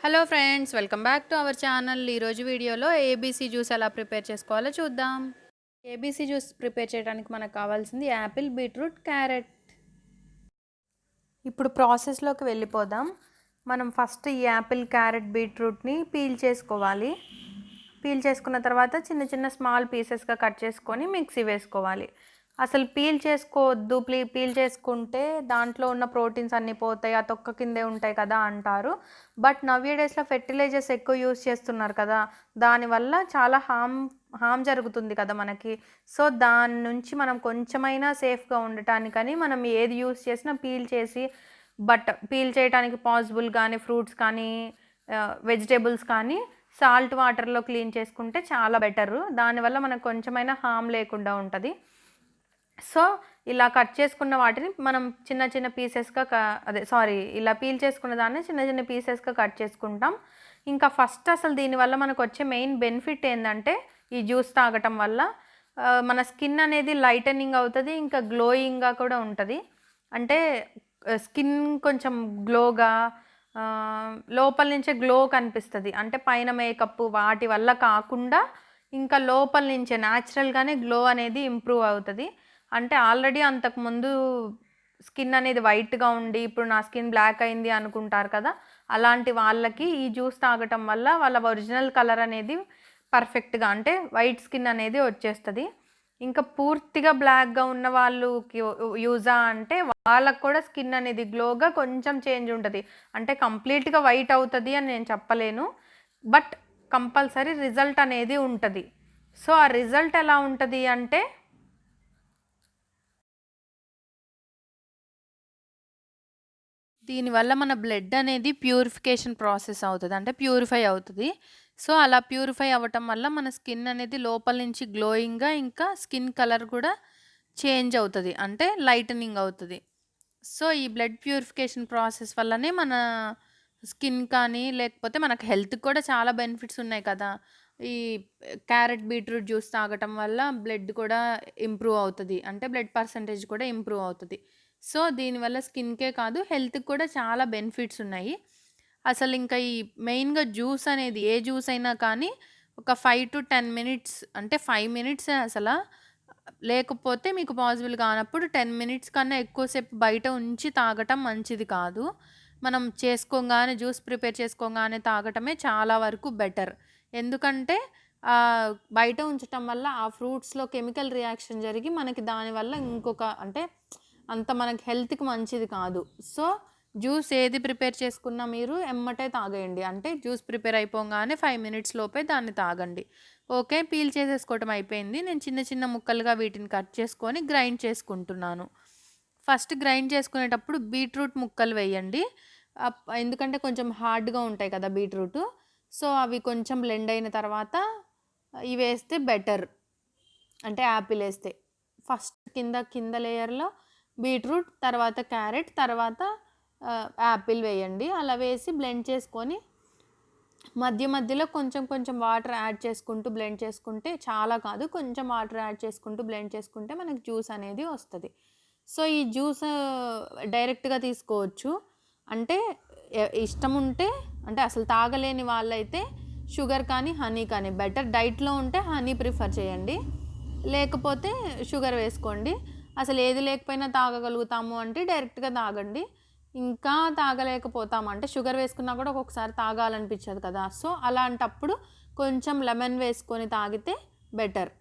Hello friends, welcome back to our channel. ఈరోజు వీడియోలో ABC juice ఎలా ప్రిపేర్ చేసుకోవాలో చూద్దాం. ఏబీసీ జ్యూస్ ప్రిపేర్ చేయడానికి మనకు కావాల్సింది యాపిల్, బీట్రూట్, క్యారెట్. ఇప్పుడు ప్రాసెస్లోకి వెళ్ళిపోదాం. మనం ఫస్ట్ ఈ యాపిల్, క్యారెట్, బీట్రూట్ని పీల్ చేసుకోవాలి. పీల్ చేసుకున్న తర్వాత చిన్న చిన్న స్మాల్ పీసెస్గా కట్ చేసుకొని మిక్సీ వేసుకోవాలి. అసలు పీల్ చేసుకోవద్దు, పీల్ చేసుకుంటే దాంట్లో ఉన్న ప్రోటీన్స్ అన్నీ పోతాయి, ఆ తొక్క కిందే ఉంటాయి కదా అంటారు. బట్ నవ్యడేస్లో ఫెర్టిలైజర్స్ ఎక్కువ యూస్ చేస్తున్నారు కదా, దానివల్ల చాలా హామ్ జరుగుతుంది కదా మనకి. సో దాని నుంచి మనం కొంచెమైనా సేఫ్గా ఉండటానికని మనం ఏది యూస్ చేసినా పీల్ చేసి, బట్ పీల్ చేయడానికి పాసిబుల్ కానీ ఫ్రూట్స్ కానీ వెజిటేబుల్స్ కానీ సాల్ట్ వాటర్లో క్లీన్ చేసుకుంటే చాలా బెటరు. దానివల్ల మనకు కొంచెమైనా హామ్ లేకుండా ఉంటుంది. సో ఇలా కట్ చేసుకున్న వాటిని మనం చిన్న చిన్న పీసెస్గా ఇలా పీల్ చేసుకున్న దాన్ని చిన్న చిన్న పీసెస్గా కట్ చేసుకుంటాం. ఇంకా ఫస్ట్ అసలు దీనివల్ల మనకు వచ్చే మెయిన్ బెనిఫిట్ ఏంటంటే, ఈ జ్యూస్ తాగటం వల్ల మన స్కిన్ అనేది లైటనింగ్ అవుతుంది, ఇంకా గ్లోయింగ్గా కూడా ఉంటుంది. అంటే స్కిన్ కొంచెం గ్లోగా, లోపల నుంచే గ్లో కనిపిస్తుంది. అంటే పైన మేకప్ వాటి వల్ల కాకుండా ఇంకా లోపల నుంచే న్యాచురల్గానే గ్లో అనేది ఇంప్రూవ్ అవుతుంది. అంటే ఆల్రెడీ అంతకుముందు స్కిన్ అనేది వైట్గా ఉండి ఇప్పుడు నా స్కిన్ బ్లాక్ అయింది అనుకుంటారు కదా, అలాంటి వాళ్ళకి ఈ జ్యూస్ తాగటం వల్ల వాళ్ళ ఒరిజినల్ కలర్ అనేది పర్ఫెక్ట్గా, అంటే వైట్ స్కిన్ అనేది వచ్చేస్తుంది. ఇంకా పూర్తిగా బ్లాక్గా ఉన్న వాళ్ళకి యూజా అంటే వాళ్ళకు కూడా స్కిన్ అనేది గ్లోగా కొంచెం చేంజ్ ఉంటుంది. అంటే కంప్లీట్గా వైట్ అవుతుంది అని నేను చెప్పలేను, బట్ కంపల్సరీ రిజల్ట్ అనేది ఉంటుంది. సో ఆ రిజల్ట్ ఎలా ఉంటుంది అంటే, దీనివల్ల మన బ్లడ్ అనేది ప్యూరిఫికేషన్ ప్రాసెస్ అవుతుంది, అంటే ప్యూరిఫై అవుతుంది. సో అలా ప్యూరిఫై అవ్వటం వల్ల మన స్కిన్ అనేది లోపల నుంచి గ్లోయింగ్గా, ఇంకా స్కిన్ కలర్ కూడా చేంజ్ అవుతుంది, అంటే లైటనింగ్ అవుతుంది. సో ఈ బ్లడ్ ప్యూరిఫికేషన్ ప్రాసెస్ వల్లనే మన స్కిన్ కానీ లేకపోతే మనకు హెల్త్కి కూడా చాలా బెనిఫిట్స్ ఉన్నాయి కదా. ఈ క్యారెట్, బీట్రూట్ జ్యూస్ తాగటం వల్ల బ్లడ్ కూడా ఇంప్రూవ్ అవుతుంది, అంటే బ్లడ్ పర్సంటేజ్ కూడా ఇంప్రూవ్ అవుతుంది. సో దీనివల్ల స్కిన్కే కాదు హెల్త్కి కూడా చాలా బెనిఫిట్స్ ఉన్నాయి. అసలు ఇంకా ఈ మెయిన్గా జ్యూస్ అనేది, ఏ జ్యూస్ అయినా కానీ ఒక 5 to 10 మినిట్స్, అంటే 5 మినిట్సే అసలు, లేకపోతే మీకు పాసిబుల్ కానప్పుడు 10 మినిట్స్ కన్నా ఎక్కువసేపు బయట ఉంచి తాగటం మంచిది కాదు. మనం చేసుకోగానే, జ్యూస్ ప్రిపేర్ చేసుకోగానే తాగటమే చాలా వరకు బెటర్. ఎందుకంటే బయట ఉంచటం వల్ల ఆ ఫ్రూట్స్లో కెమికల్ రియాక్షన్ జరిగి మనకి దానివల్ల ఇంకొక, అంటే అంత మనకి హెల్త్కి మంచిది కాదు. సో జ్యూస్ ఏది ప్రిపేర్ చేసుకున్నా మీరు ఎమ్మటే తాగేయండి, అంటే జ్యూస్ ప్రిపేర్ అయిపోగానే 5 మినిట్స్ లోపే దాన్ని తాగండి. ఓకే, పీల్ చేసేసుకోవటం అయిపోయింది. నేను చిన్న చిన్న ముక్కలుగా వీటిని కట్ చేసుకొని గ్రైండ్ చేసుకుంటున్నాను. ఫస్ట్ గ్రైండ్ చేసుకునేటప్పుడు బీట్రూట్ ముక్కలు వేయండి, ఎందుకంటే కొంచెం హార్డ్గా ఉంటాయి కదా బీట్రూట్. సో అవి కొంచెం బ్లెండ్ అయిన తర్వాత ఇవి వేస్తే బెటర్, అంటే యాపిల్ వేస్తే. ఫస్ట్ కింద లేయర్లో బీట్రూట్, తర్వాత క్యారెట్, తర్వాత యాపిల్ వేయండి. అలా వేసి బ్లెండ్ చేసుకొని మధ్యలో కొంచెం కొంచెం వాటర్ యాడ్ చేసుకుంటూ బ్లెండ్ చేసుకుంటే, చాలా కాదు కొంచెం వాటర్ యాడ్ చేసుకుంటూ బ్లెండ్ చేసుకుంటే మనకి జ్యూస్ అనేది వస్తుంది. సో ఈ జ్యూస్ డైరెక్ట్గా తీసుకోవచ్చు, అంటే ఇష్టం ఉంటే, అంటే అసలు తాగలేని వాళ్ళైతే షుగర్ కానీ హనీ కానీ బెటర్. డైట్లో ఉంటే హనీ ప్రిఫర్ చేయండి, లేకపోతే షుగర్ వేసుకోండి. అసలు ఏది లేకపోయినా తాగగలుగుతాము అంటే డైరెక్ట్గా తాగండి. ఇంకా తాగలేకపోతాము అంటే షుగర్ వేసుకున్నా కూడా ఒక్కొక్కసారి తాగాలనిపించదు కదా. సో అలాంటప్పుడు కొంచెం లెమన్ వేసుకొని తాగితే బెటర్.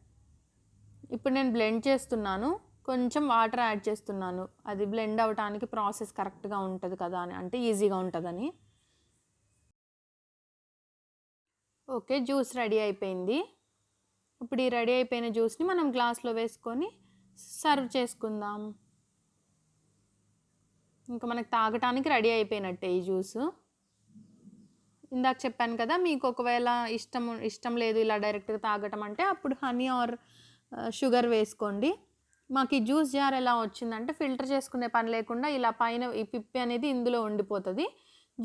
ఇప్పుడు నేను బ్లెండ్ చేస్తున్నాను, కొంచెం వాటర్ యాడ్ చేస్తున్నాను, అది బ్లెండ్ అవ్వడానికి ప్రాసెస్ కరెక్ట్గా ఉంటుంది కదా అని, అంటే ఈజీగా ఉంటుందని. ఓకే, జ్యూస్ రెడీ అయిపోయింది. ఇప్పుడు ఈ రెడీ అయిపోయిన జ్యూస్ని మనం గ్లాస్లో వేసుకొని సర్వ్ చేసుకుందాం. ఇంకా మనకు తాగటానికి రెడీ అయిపోయినట్టే ఈ జ్యూసు. ఇందాక చెప్పాను కదా, మీకు ఒకవేళ ఇష్టం లేదు ఇలా డైరెక్ట్గా తాగటం అంటే అప్పుడు హనీ ఆర్ షుగర్ వేసుకోండి. మాకు ఈ జ్యూస్ జార్ ఎలా వచ్చిందంటే, ఫిల్టర్ చేసుకునే పని లేకుండా ఇలా పైన ఈ పిప్పి అనేది ఇందులో ఉండిపోతుంది,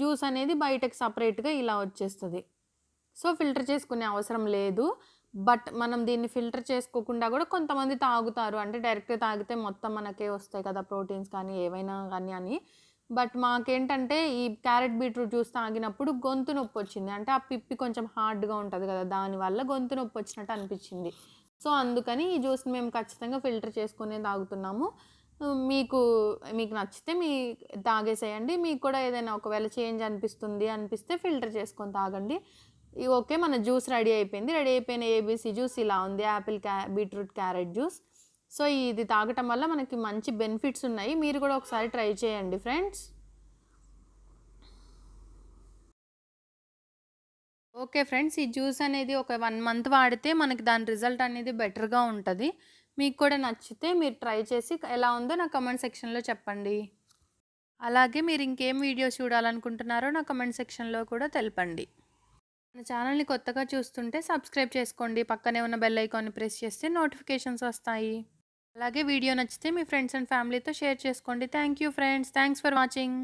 జ్యూస్ అనేది బయటకు సపరేట్గా ఇలా వచ్చేస్తుంది. సో ఫిల్టర్ చేసుకునే అవసరం లేదు. బట్ మనం దీన్ని ఫిల్టర్ చేసుకోకుండా కూడా కొంతమంది తాగుతారు, అంటే డైరెక్ట్గా తాగితే మొత్తం మనకే వస్తాయి కదా ప్రోటీన్స్ కానీ ఏవైనా కానీ అని. బట్ మాకేంటంటే ఈ క్యారెట్ బీట్రూట్ జ్యూస్ తాగినప్పుడు గొంతు నొప్పొచ్చింది. అంటే ఆ పిప్పి కొంచెం హార్డ్‌గా ఉంటది కదా! దానివల్ల గొంతు నొప్పొచ్చినట్టు అనిపిచ్చింది. సో, అందుకని ఈ జ్యూస్‌ని మేము ఖచ్చితంగా ఫిల్టర్ చేసుకునే తాగుతున్నాము. మీకు మీకు నచ్చితే తాగేసేయండి. మీకు కూడా ఏదైనా ఒకవేళ చేంజ్ అనిపిస్తే ఫిల్టర్ చేసుకొని తాగండి. ఓకే. మన జ్యూస్ రెడీ అయిపోయింది. రెడీ అయిపోయిన ఏబీసీ జ్యూస్ ఇలా ఉంది. Apple, beetroot, carrot juice. So, ఇది తాగటం వల్ల మనకి మంచి బెనిఫిట్స్ ఉన్నాయి. మీరు కూడా ఒకసారి ట్రై చేయండి ఫ్రెండ్స్. Okay friends. ఈ జ్యూస్ అనేది ఒక 1 మంత్ వాడితే మనకి దాని రిజల్ట్ అనేది బెటర్‌గా ఉంటది. మీకు కూడా నచ్చితే మీరు ట్రై చేసి ఎలా ఉందో నా కామెంట్ సెక్షన్‌లో చెప్పండి. అలాగే మీరు ఇంకేం వీడియోస్ చూడాలనుకుంటున్నారో నా కామెంట్ సెక్షన్‌లో కూడా తెలపండి. మన ఛానల్‌ని కొత్తగా చూస్తుంటే సబ్స్క్రైబ్ చేసుకోండి. పక్కనే ఉన్న బెల్ ఐకాన్‌ని ప్రెస్ చేస్తే నోటిఫికేషన్స్ వస్తాయి. అలాగే వీడియో నచ్చితే మీ ఫ్రెండ్స్ అండ్ ఫ్యామిలీతో షేర్ చేసుకోండి. Thank you friends. Thanks for watching.